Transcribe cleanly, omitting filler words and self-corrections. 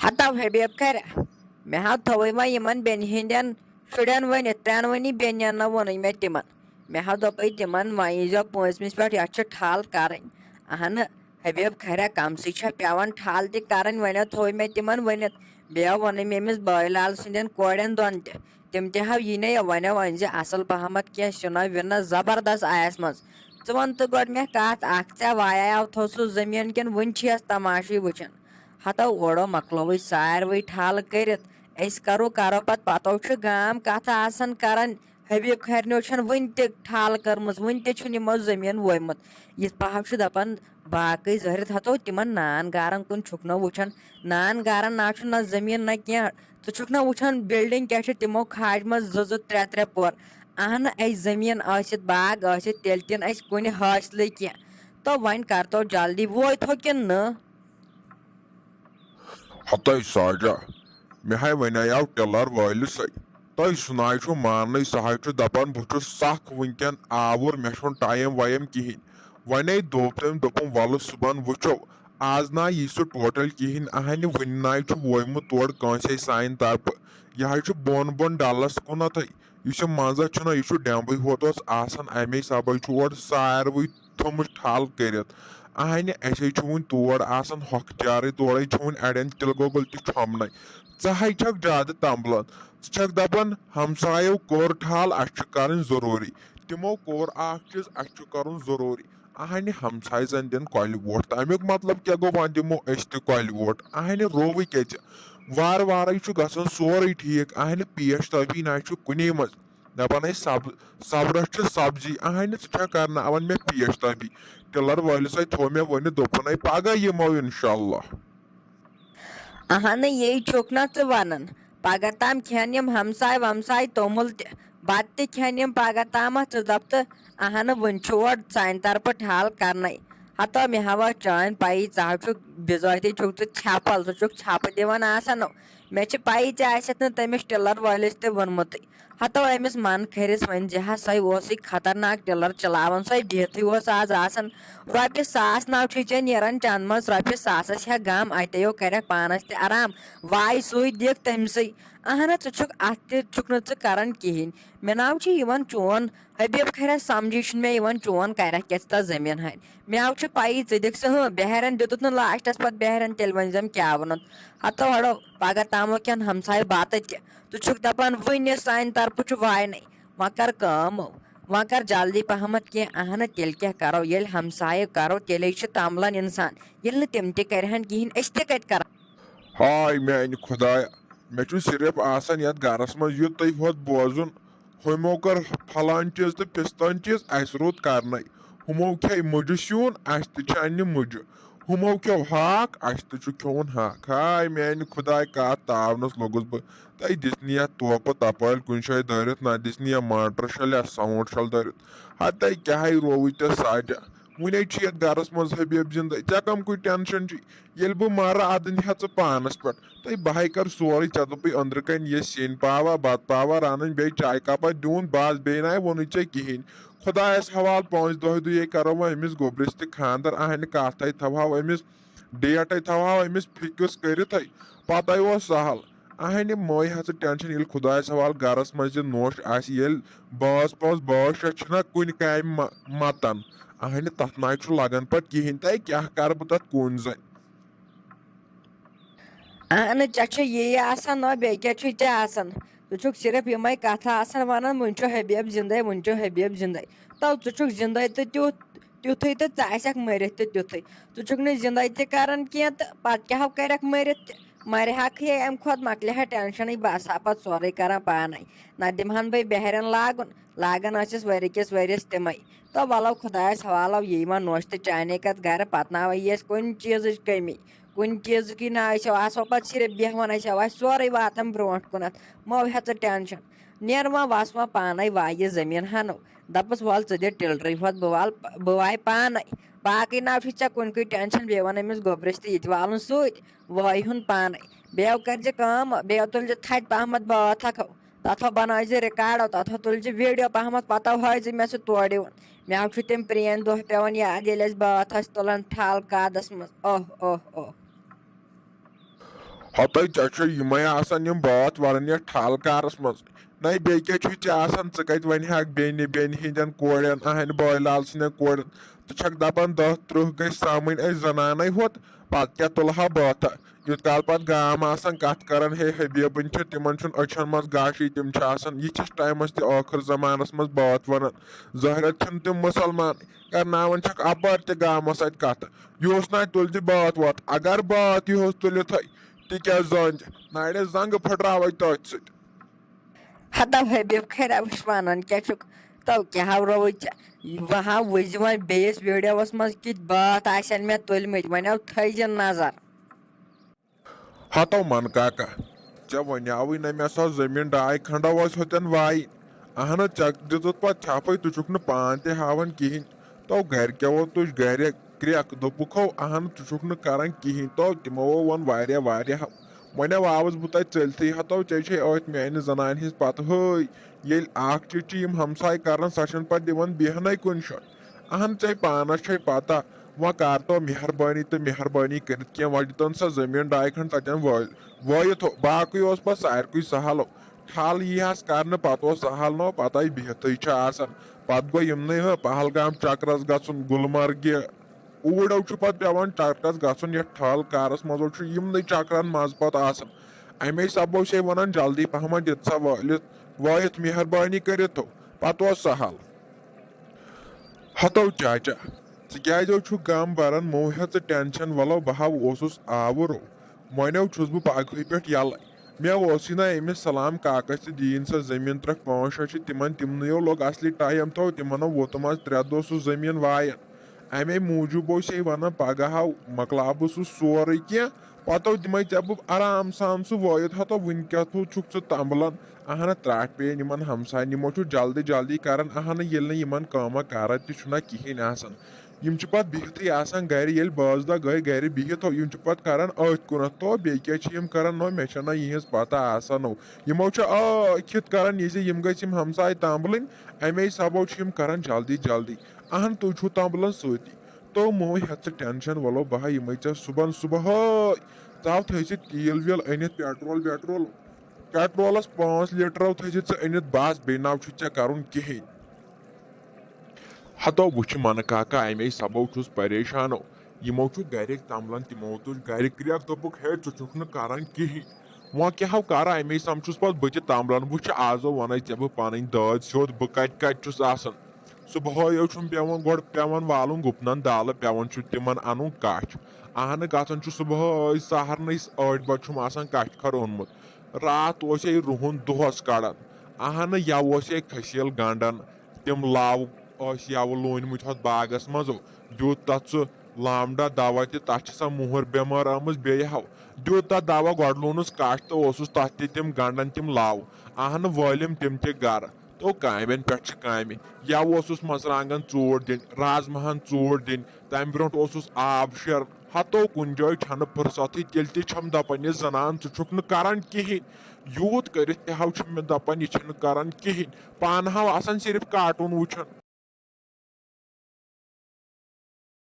ہتو حبیب کھرِ مےٚ ہاو تھوٚوٕے وۄنۍ یِمن بیٚنہِ ہِنٛدٮ۪ن شُرٮ۪ن ؤنِتھ ترٛٮ۪نوٕنی بیٚنٮ۪ن ووٚنُے مےٚ تِمن مےٚ ہاو دوٚپُے تِمن وۄنۍ ییٖزیو پوٗنٛژمِس پٮ۪ٹھ یتھ چھِ ٹھل کرٕنۍ اہنہٕ حبیب کھریا کمسٕے چھےٚ پٮ۪وان ٹھل تہِ کرٕنۍ وۄنۍ تھوٚوُے مےٚ تِمن ؤنِتھ بیٚیہِ ووٚنُم ییٚمِس بٲے لال سٕنٛدٮ۪ن کورٮ۪ن دۄن تہِ تِم تہِ ہاو یِنَے وۄنۍ أنزِ اصل پہمتھ کینٛہہ سِنہ وِنہ زبردست آیس منٛز ژٕ وَن تہٕ گۄڈٕ مےٚ کتھ اکھ ژےٚ وایاو تھوٚو سُہ زٔمیٖن کِنہٕ وُنہِ چھِیَس تماشے وٕچھان ہتو اورو مۄکلووٕے ساروٕے ٹھل کٔرِتھ أسۍ کرو پتہٕ پتو چھُ گام کتھ آسان کران حبیب کھرنیو چھنہٕ وُنہِ تہِ ٹھل کٔرمٕژ وُنہِ تہِ چھُنہٕ یِمو زٔمیٖن ووٚیمُت یِتھ پٲٹھۍ چھُ دپان باقٕے زہرِتھ ہتو تِمن نان گارن کُن چھُکھ نہٕ وٕچھان نان گارن نہ چھُ نہ زٔمیٖن نہ کینٛہہ ژٕ چھُکھ نہ وٕچھان بِلڈنٛگ کیاہ چھِ تِمو کھاجمژ 2-2 3-3 پور اہنہٕ اَسہِ زٔمیٖن ٲسِتھ باغ ٲسِتھ تیٚلہِ تہِ نہٕ اَسہِ کُنہِ حٲصلٕے کینٛہہ تہٕ وۄنۍ کرتو جلدی ووتھو کِنہٕ نہٕ ہتاے ساجا مےٚ ہاے وَنیاو ٹِلر وٲلِسے تۄہہِ سُناے چھُ ماننٕے سُہ حظ چھُ دپان بہٕ چھُس سکھ وٕنکیٚن آوُر مےٚ چھُنہٕ ٹایم وایم کِہینۍ وۄنۍ دوٚپ تٔمۍ دوٚپُن وَلہٕ صُبحن وٕچھو آز نہ یی سُہ ٹوٹل کِہینۍ اہنہِ وُنہِ ناے چھُ وویمُت تورٕ کٲنٛسے سانہِ طرفہٕ یہِ حظ چھُ بۄن ڈلس کُنتھٕے یُس یہِ منٛزس چھُنہ یہِ چھُ ڈیمبٕے ہوت اوس آسان امے سبے چھُ اورٕ ساروٕے تھوٚمُت ٹھل کٔرِتھ اہنہِ اَسے چھُ وُنہِ تور آسان ہۄکھتیارٕے تورے چھُ وُنہِ اڑٮ۪ن تِلہٕ گۄگُل تہِ چھۄمبنَے ژٕ ہے چھکھ زیادٕ تمبلان ژٕ چھکھ دپان ہمسایو کوٚر ٹھل اسہِ چھُ کرٕنۍ ضروٗری تِمو کوٚر اکھ چیٖز اسہِ چھُ کرُن ضروٗری اہنہِ ہمساے زن دِن کۄلہِ ووٹ تمیُک مطلب کیاہ گوٚو وۄنۍ دِمو أسۍ تہِ کۄلہِ ووٹ اہنہِ رووٕے کیٛازِ وارٕ وارے چھُ گژھان سورُے ٹھیٖک اہنہِ پیش تٲبی نہ چھُ کُنی منٛز دپان ٲسۍ صبرس چھِ سبزی اہنہِ ژٕ چھکھ کرناوان مےٚ پیش تٲبی ٹِلر وٲلِسے تھوٚو مےٚ ؤنِتھ دوٚپُن ہے پگہہ یِمو انشاء اللہ اہنہٕ یی چھُکھ نہ ژٕ ونان پگہہ تام کھٮ۪ن یِم ہمساے ومساے توٚمُل تہِ بتہٕ تہِ کھٮ۪ن یِم پگہہ تامتھ ژٕ دپ تہٕ اہنہٕ وُنہِ چھُ اور سانہِ طرفہٕ ٹھل کرنے ہتو مےٚ ہوا چٲنۍ پایی ژٕ حظ چھُکھ بِذٲتی چھُکھ ژٕ ژھٮ۪پل ژٕ چھُکھ ژھٮ۪پہٕ دِوان آسان مےٚ چھِ پایی ژےٚ آسٮ۪تھ نہٕ تٔمِس ٹِلر وٲلِس تہِ ووٚنمُتٕے ہتو أمِس من کھٔرِس وۄنۍ زِ ہا سۄے اوسُے خطرناک ٹِلر چلاوان سۄے بِہتھٕے اوس آز آسان رۄپیہِ ساس نو چھُے ژےٚ نیران چندٕ منٛز رۄپیہِ ساسس ہٮ۪کھ گام اَتیو کرکھ پانس تہِ آرام واے سُے دِکھ تٔمسٕے اہنہٕ ژٕ چھُکھ اتھ تہِ چھُکھ نہٕ ژٕ کران کِہینۍ مےٚ ناو چھُ یِوان چون حبیب کھریا سمجھی چھُنہٕ مےٚ یِوان چون کرکھ کیٛاہ ژٕ تتھ زٔمیٖن ہانہِ مےٚ آو چھُ پایی ژٕ دِکھ سُہ بہرن دِتُتھ نہٕ لاسٹس پتہٕ بہرن تیٚلہِ ؤنزٮ۪م کیٛاہ ووٚنُتھ ہتو ہڑو پگہہ تامو کھٮ۪ن ہمساے بتہٕ تہِ ژٕ چھُکھ دپان وُنہِ سانہِ طرفہٕ چھُ واینٕے وۄنۍ کر کٲم وۄنۍ کر جلدی پہمتھ کینٛہہ اہنہٕ تیٚلہِ کیٛاہ کرو ییٚلہِ ہمسایہِ کرو تیٚلے چھُ تمبلان انسان ییٚلہِ نہٕ تِم تہِ کرہن کِہینۍ أسۍ تہِ کتہِ کرو ہاے میانہِ خۄدایا مےٚ چھُ صرف آسان یتھ گرس منٛز یُتُے ہوت بوزُن ہُمو کٔر پھلان چیٖز تہٕ پِستٲنۍ چیٖز اسہِ روٗد کرنے ہُمو کھے مُجہِ سیُن اسہِ تہِ چھِ اننہِ مُجہِ ہُمو کھیو ہاکھ اسہِ تہِ چھُ کھیوُن ہاکھ ہاے میانہِ خۄداے کتھ تاونس لوٚگُس بہٕ تۄہہِ دِژنہِ یتھ توپہٕ تپٲلۍ کُنہِ جایہِ دٲرِتھ نہ دِژنہِ یا موٹر شل یا ساوُنٛڈ شل دٲرِتھ ہتاے کیٛاہ رووُے ژےٚ ساجا وُنے چھِ یتھ گرس منٛز حبیب زندے ژےٚ کم کُے ٹینشن چھُے ییٚلہِ بہٕ مرٕ ادٕ نہِ ژٕ پانس پٮ۪ٹھ تہٕ بہٕ ہاے کر سورُے ژےٚ دوٚپُے أنٛدرٕ کنۍ یہِ سِنۍ پاوا بتہٕ پاوا رنٕنۍ بیٚیہِ چاے کپا دیُن بس بیٚیہِ ناے ووٚنُے ژےٚ کِہینۍ خۄدایس حوالہٕ 5 دۄہے کرو وۄنۍ أمِس گوٚبرِس تہِ خانٛدر اہنہِ کتھے تھاوہاو أمِس ڈیٹے تھاوہاو أمِس فِکٕس کٔرِتھے پتے اوس سہل اہنہِ مٔے ہا ژٕ ٹینشن ییٚلہِ خۄدایس حوالہٕ گرس منٛز یہِ نوٚش آسہِ ییٚلہِ بٲژ شےٚ چھِنہ کُنہِ کامہِ متان اہنہِ تتھ ناے چھُ لگان پتہٕ کِہینۍ تہٕ کیٛاہ کرٕ بہٕ تتھ کُن زَن اہنہٕ ژےٚ چھُ یی آسان نہ بیٚیہِ کیٛاہ چھُے ژےٚ آسان ژٕ چھُکھ صرف یِمے کتھٕ آسان ونان وُنہِ چھُ حبیب زندے وُنہِ چھُ حبیب زندے تو ژٕ چھُکھ زندے تہٕ تیُتھُے تہٕ ژٕ آسکھ مٔرِتھ تہِ تیُتھُے ژٕ چھُکھ نہٕ زندے تہِ کران کینٛہہ تہٕ پتہٕ کیٛاہ کرکھ مٔرِتھ تہِ مرِہکھٕے امہِ کھۄتہٕ مۄکلہِ ہا ٹینشنٕے بہٕ آسہٕ ہا پتہٕ سورُے کران پانے نہ دِمہن بہٕ بہرن لاگان ٲسِس ؤری کِس ؤرِیس تِمے تو ولو خۄدایس حوالو یی وۄنۍ نوٚش تہٕ چانے کتھ گرٕ پتہٕ نہ یی اَسہِ کُنہِ چیٖزٕچ کٔمی کُنہِ چیٖزٕکٕے نہ آسو پتہٕ صرف بیٚہوان آسہِ سورُے واتان برونٛٹھ کُنتھ مو ہیٚژٕ ٹینشن نیر وۄنۍ وس وۄنۍ پانے وایہِ زٔمیٖن ہنو دپس وَلہٕ ژٕ دِ ٹِلرٕے ہوٚت بہٕ وایہِ پانے باقٕے نہ چھُے ژےٚ کُنہِ کُے ٹینشن بیٚیہِ وَن أمِس گوٚبرِس تہِ یہِ تہِ والُن سۭتۍ وٲے ہُن پانے بیٚیہِ کرزِ کٲم بیٚیہِ تُلزِ تھدِ پہمتھ بٲتھ اکھو تتھو بنٲیزِ رِکاڈو تتھو تُلزِ ویٖڈیو پہمتھ پتہٕ ہٲیزِ مےٚ سُہ تورٕ یِوان مےٚ چھُ تِم پرٛٲنۍ دۄہ پیٚوان یاد ییٚلہِ أسۍ بٲتھ ٲسۍ تُلان ٹھل کادس منٛز اوہ اوہ اوہ ہتے ژےٚ یِمے آسان یِم بٲتھ ونان یتھ ٹھل کارس منٛز نَے بیٚیہِ کیٛاہ چھُے ژےٚ آسان ژٕ کتہِ ونہکھ بیٚنہِ ہٕنٛدٮ۪ن کورٮ۪ن اہنہِ بٲے لال سٕنٛدٮ۪ن کورٮ۪ن ژٕ چھکھ دپان 10-30 گژھِ سمٕنۍ أسۍ زنانے ہوت پتہٕ کیٛاہ تُلہٕ بٲتھا یوٗت کال پتہٕ گام آسان کتھ کران ہے حبیبن چھِ تِمن چھُنہٕ أچھن منٛز گاشٕے تِم چھِ آسان یِتھِس ٹایمس تہِ ٲخر زمانس منٛز بٲتھ ونان ظٲہرت چھِنہٕ تِم مُسلمان کرناوان چھکھ اپٲرۍ تہِ گامس اتہِ کتھٕ یِہُس ناے تُلۍ زِ بٲتھ وٲتھ اگر بٲتھ یِہُس تُلِتھے تِکیٛاہ زٲنۍ نرِ زنٛگہٕ پھٕٹراوے تٔتھۍ سۭتۍ ہتا حبیب خرابش ونان کیٛاہ چھُکھ تو کیٛاہ ہاوراوے وہاں وٕزِ وۄنۍ بیٚیِس ویڈیوس منٛز کِتھ بٲتھ آسن مےٚ تُلمٕتۍ وۄنۍ تھٲیزِ نظر ہتو من کاکا ژےٚ ونیاوٕے نہ مےٚ سۄ زٔمیٖن 2 کھنڈو ٲسۍ ہوٚتٮ۪ن وایِنۍ اہن ژےٚ دِژٕتھ پتہٕ چھپے ژٕ چھُکھ نہٕ پان تہِ ہاوان کہیٖنۍ تو گرِکیو تُج گرِ کرٛیکھ دوٚپُکھ ہو اہن ژٕ چھُکھ نہٕ کران کہیٖنۍ تو تِمو ووٚن واریاہ وۄنۍ آوُس بہٕ تتہِ ژٔلتھٕے ہتو ژےٚ چھے أتھۍ میانہِ زنانہِ ہِنٛز پتہٕ ہٲے ییٚلہِ اکھ چیٖز چھِ یِم ہمساے کران سۄ چھنہٕ پتہٕ دِوان بیہنٕے کُنہِ جایہِ اہن ژےٚ پانس چھے پتہ وۄنۍ کر تو مہربٲنی تہٕ مہربٲنی کٔرِتھ کینٛہہ وۄنۍ دِتن سۄ زٔمیٖن 2 کھنڈ تتٮ۪ن وٲیِتھ ہو باقٕے اوس پتہٕ ساروٕے سہل ہو ٹھل ییٖہس کرنہٕ پتہٕ اوس سہل نو پتہٕ آیہِ بِہتھٕے چھِ آسان پتہٕ گوٚو یِمنٕے پہلگام چکرس گژھُن گُلمرگہِ اوٗرٮ۪و چھُ پتہٕ پیٚوان چکرس گژھُن یتھ ٹھل کارس منٛز چھُ یِمنٕے چکرن مزٕ پتہٕ آسان امے سببو چھے ونان جلدی پہمتھ دِت سا وٲیِتھ مہربٲنی کٔرِتھ پتہٕ اوس سہل ہتو چاچا ژٕ کیازو چھُکھ غم بران مو ہیٚژ ژٕ ٹینشن ولو بہٕ ہا اوسُس آوُر وۄنیو چھُس بہٕ پگہٕے پٮ۪ٹھ یلے مےٚ اوسُے نا أمِس سلام کاکس تہِ دِیِن سۄ زٔمیٖن 3-5 چھِ تِمن تِمنٕیو لوٚگ اصلی ٹایم تھو تِمنو ووتُم آز 3 دۄہ سُہ زٔمیٖن وایان امے موٗجوٗب اوسے ونان پگہہ ہاو مۄکلاو بہٕ سُہ سورُے کینٛہہ پتہٕ دِمے ژےٚ بہٕ آرام سان سُہ وٲیِتھ ہتو وُنہِ کیٛاہ چھُکھ ژٕ تمبلان اہنہٕ ترٛٹھ پیٚیَن یِمن ہمساین یِمو چھُ جلدی کران اہنہٕ ییٚلہِ نہٕ یِمن کٲمہ کارا تہِ چھُنہ کہیٖنۍ آسان یِم چھِ پتہٕ بِہتھٕے آسان گرِ ییٚلہِ 2 دۄہ گٔے گرِ بِہِتھ یِم چھِ پتہٕ کران أتھۍ کُنتھ تو بیٚیہِ کیٛاہ چھِ یِم کران نو مےٚ چھنہ یِہنٛز پتہ آسان یِمو چھُ ٲکھِتھ کران یہِ زِ یِم گٔژھۍ یِم ہمساے تمبلٕنۍ امے سببو چھِ یِم کران جلدی اہن تُہۍ چھُو تمبلان سۭتی تو مو ہیٚژ ژٕ ٹینشن ولو بہٕ ہا یِمے ژےٚ صُبحن صُبحٲے ژاو تھٲے زِ تیٖل ویٖل أنِتھ پیٹرولس 5 لیٖٹر تھٲے زِ ژٕ أنِتھ بس بیٚیہِ نو چھُ ژےٚ کرُن کہیٖنۍ ہتو وٕچھ منہٕ کاکا امے سببو چھُس پریشان یِمو چھُ گرِکۍ تمبلان تِمو تُج گرِ کرٛیکھ دوٚپُکھ ہے ژٕ چھُکھ نہٕ کران کہیٖنۍ وۄنۍ کیٛاہ کرٕ امے سمجھُس پتہٕ بہٕ تہِ تمبلان وٕچھ آزو ونَے ژےٚ بہٕ پنٕنۍ دٲدۍ سیوٚد بہٕ کتہِ چھُس آسان صُبحٲے چھُم پیٚوان والُن گُپنن دالہٕ پیٚوان چھُ تِمن انُن کچھ اہنہٕ گژھان چھُ صُبحٲے سہرنٕے 8 بجہِ چھُم آسان کچھِ خٲر اوٚنمُت راتھ اوسے رُہُن دۄہس کڑان اہنہٕ یوٕ اوسے کھٔسیٖل گنڈان تِم لَو ٲسۍ یوٕ لوٗنمٕتۍ ہۄتھ باغس منٛز دیُت تتھ سُہ لامڈا دوا تہِ تتھ چھِ سۄ مُہر بٮ۪مٲر آمٕژ بیٚیہِ ہو دیُت تتھ دوا گۄڈٕ لونُس کچھ تہٕ اوسُس تتھ تہِ تِم گنڈان تِم لَو اہنہٕ وٲلِم تِم تہِ گرٕ تو کامٮ۪ن پٮ۪ٹھ چھِ کامہِ یوٕ اوسُس مرژٕوانٛگن ژوٗر دِنۍ رازماہن ژوٗر دِنۍ تمہِ برونٛٹھ اوسُس آب شیرُن ہتو کُنہِ جایہِ چھنہٕ فُرصتھٕے تیٚلہِ تہِ چھم دپان یہِ زنان ژٕ چھُکھ نہٕ کران کہیٖنۍ یوٗت کٔرِتھ تہِ ہو چھِ مےٚ دپان یہِ چھنہٕ کران کہیٖنۍ پانہٕ ہاو آسان صرف کاٹوٗن وٕچھان